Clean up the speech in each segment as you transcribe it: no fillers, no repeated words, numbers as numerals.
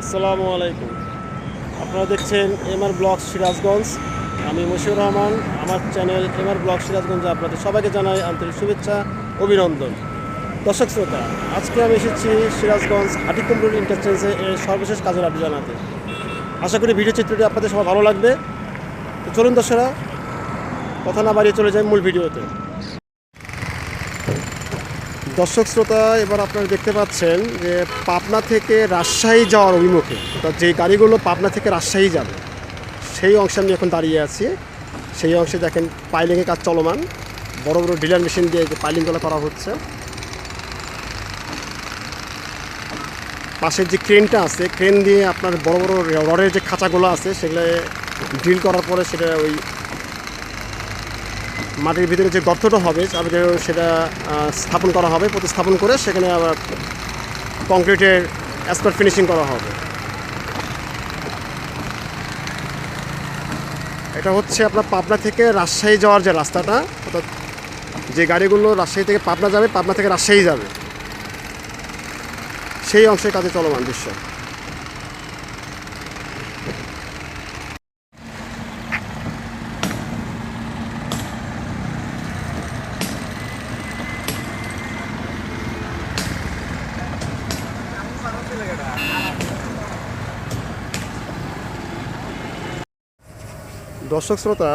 আসসালামু আলাইকুম। আপনারা দেখছেন এমআর ব্লগ সিরাজগঞ্জ। আমি মশিউর রহমান। আমার চ্যানেল এমআর ব্লগ সিরাজগঞ্জে আপনাদের সবাইকে জানাই আন্তরিক শুভেচ্ছা, অভিনন্দন। দর্শক শ্রোতা, আজকে আমি এসেছি সিরাজগঞ্জ হাটিকুমরুল ইন্টারচেঞ্জে এর সর্বশেষ কাজের আপডেট জানাতে। আশা করি ভিডিও চিত্রটি আপনাদের সবার ভালো লাগবে। তো চলুন দর্শকরা, কথা না বাড়িয়ে চলে যাই মূল ভিডিওতে। দর্শক শ্রোতা, এবার আপনারা দেখতে পাচ্ছেন যে পাবনা থেকে রাজশাহী যাওয়ার অভিমুখে, অর্থাৎ যে গাড়িগুলো পাবনা থেকে রাজশাহী যাবে সেই অংশে আমি এখন দাঁড়িয়ে আছি। সেই অংশে দেখেন পাইলিংয়ের কাজ চলমান, বড় বড় ডিলার মেশিন দিয়ে পাইলিংগুলো করা হচ্ছে। পাশের যে ক্রেনটা আছে, ক্রেন দিয়ে আপনার বড় বড় রডের যে খাঁচাগুলো আছে সেগুলো ড্রিল করার পরে সেটা ওই মাটির ভিতরে যে গর্তটা হবে সেটা স্থাপন করা হবে, প্রতিস্থাপন করে সেখানে আবার কংক্রিটের অ্যাসফল্ট ফিনিশিং করা হবে। এটা হচ্ছে আপনার পাবনা থেকে রাজশাহী যাওয়ার যে রাস্তাটা, অর্থাৎ যে গাড়িগুলো রাজশাহী থেকে পাবনা যাবে, পাবনা থেকে রাজশাহী যাবে, সেই অংশের কাজে চলমান দৃশ্য। দর্শক শ্রোতা,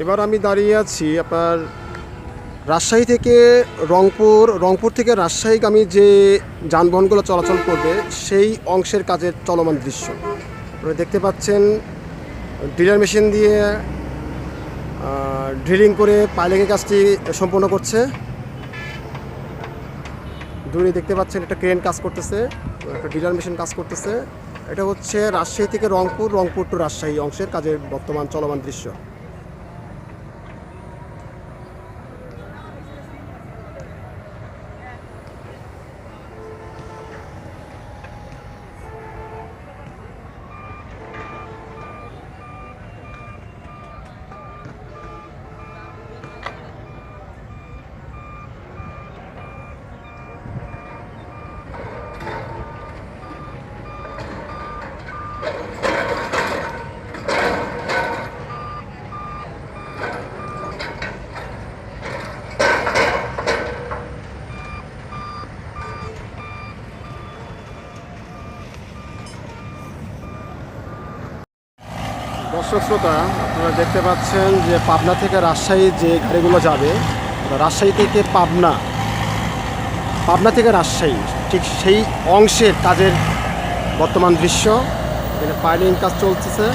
এবার আমি দাঁড়িয়ে আছি আপনার রাজশাহী থেকে রংপুর থেকে রাজশাহীগামী যে যানবাহনগুলো চলাচল করবে সেই অংশের কাজের চলমান দৃশ্য আপনারা দেখতে পাচ্ছেন। ড্রিলার মেশিন দিয়ে ড্রিলিং করে পাইলিংয়ের কাজটি সম্পন্ন করছে। দূরে দেখতে পাচ্ছেন একটা ক্রেন কাজ করতেছে, একটা ড্রিলার মেশিন কাজ করতেছে। এটা হচ্ছে রাজশাহী থেকে রংপুর টু রাজশাহী অংশের কাজের বর্তমান চলমান দৃশ্য। দর্শক শ্রোতা, আপনারা দেখতে পাচ্ছেন যে পাবনা থেকে রাজশাহী যে গাড়িগুলো যাবে, রাজশাহী থেকে পাবনা থেকে রাজশাহী, ঠিক সেই অংশের কাজের বর্তমান দৃশ্য। এখানে পাইলিং কাজ চলতেছে।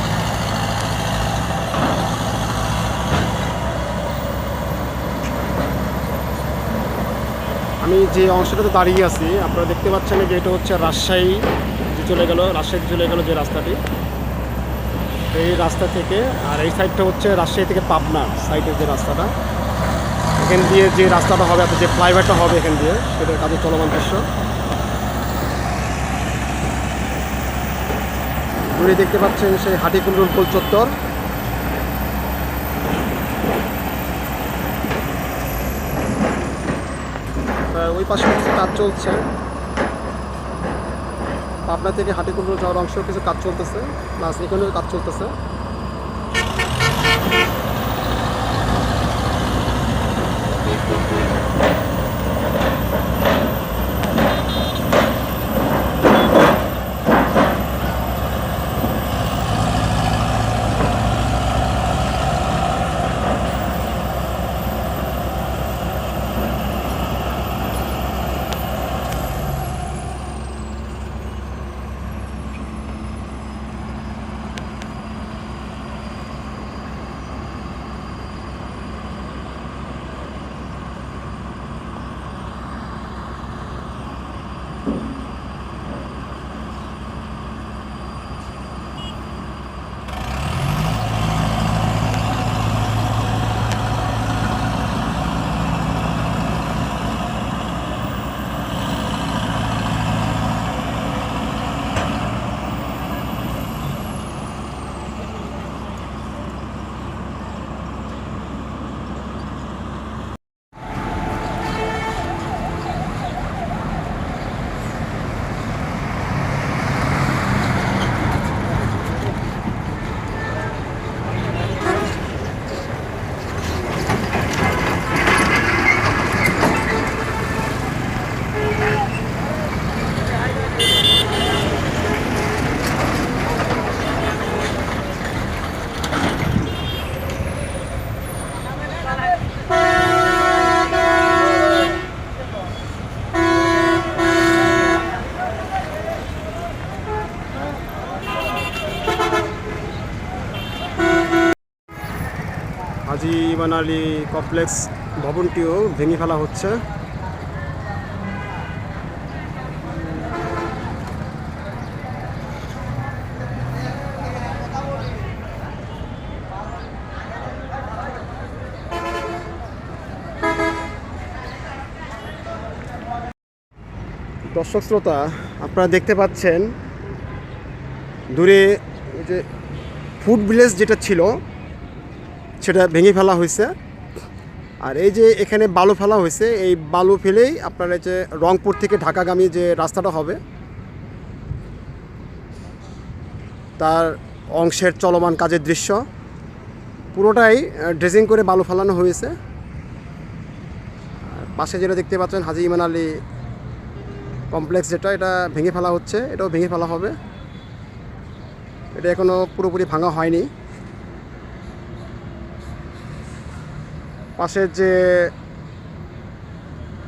আমি যে অংশটাতে দাঁড়িয়ে আছি আপনারা দেখতে পাচ্ছেন যে এটা হচ্ছে রাজশাহী চলে গেল যে রাস্তাটি, এই রাস্তা থেকে। আর এই সাইডটা হচ্ছে রাজশাহী থেকে পাবনা সাইডের যে রাস্তাটা, এখান দিয়ে যে রাস্তাটা হবে, যে ফ্লাইওভারটা হবে এখান দিয়ে, সেটার কাজে চলমান দৃশ্য। দূরে দেখতে পাচ্ছেন সেই হাটিকুমরুল গোল চত্বর। ওই পাশে কিছু কাজ চলছে, পাবনা থেকে হাটিকুমরুল যাওয়ার অংশ কিছু কাজ চলতেছে, প্লাস এখানেও কাজ চলতেছে। হাজী ইমান আলী কমপ্লেক্স ভবনটিও ভেঙে ফেলা হচ্ছে। দর্শক শ্রোতা, আপনারা দেখতে পাচ্ছেন দূরে ওই যে ফুড ভিলেজ যেটা ছিল সেটা ভেঙে ফেলা হয়েছে। আর এই যে এখানে বালু ফেলা হয়েছে, এই বালু ফেলেই আপনার এই যে রংপুর থেকে ঢাকাগামী যে রাস্তাটা হবে তার অংশের চলমান কাজের দৃশ্য, পুরোটাই ড্রেজিং করে বালু ফেলানো হয়েছে। পাশে যেটা দেখতে পাচ্ছেন হাজী ইমান আলী কমপ্লেক্স, যেটা এটা ভেঙে ফেলা হচ্ছে, এটাও ভেঙে ফেলা হবে। এটা এখনও পুরোপুরি ভাঙা হয়নি। পাশের যে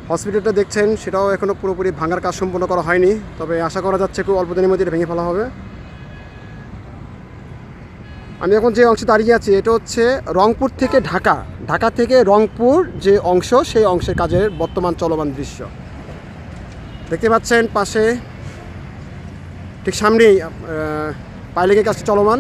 হসপিটালটা দেখছেন সেটাও এখনও পুরোপুরি ভাঙার কাজ সম্পূর্ণ করা হয়নি, তবে আশা করা যাচ্ছে খুব অল্প দিনের মধ্যে এটা ভেঙে ফেলা হবে। আমি এখন যে অংশে দাঁড়িয়ে আছি এটা হচ্ছে রংপুর থেকে ঢাকা, ঢাকা থেকে রংপুর যে অংশ সেই অংশের কাজের বর্তমান চলমান দৃশ্য দেখতে পাচ্ছেন। পাশে ঠিক সামনেই পাইলিংয়ের কাজটি চলমান।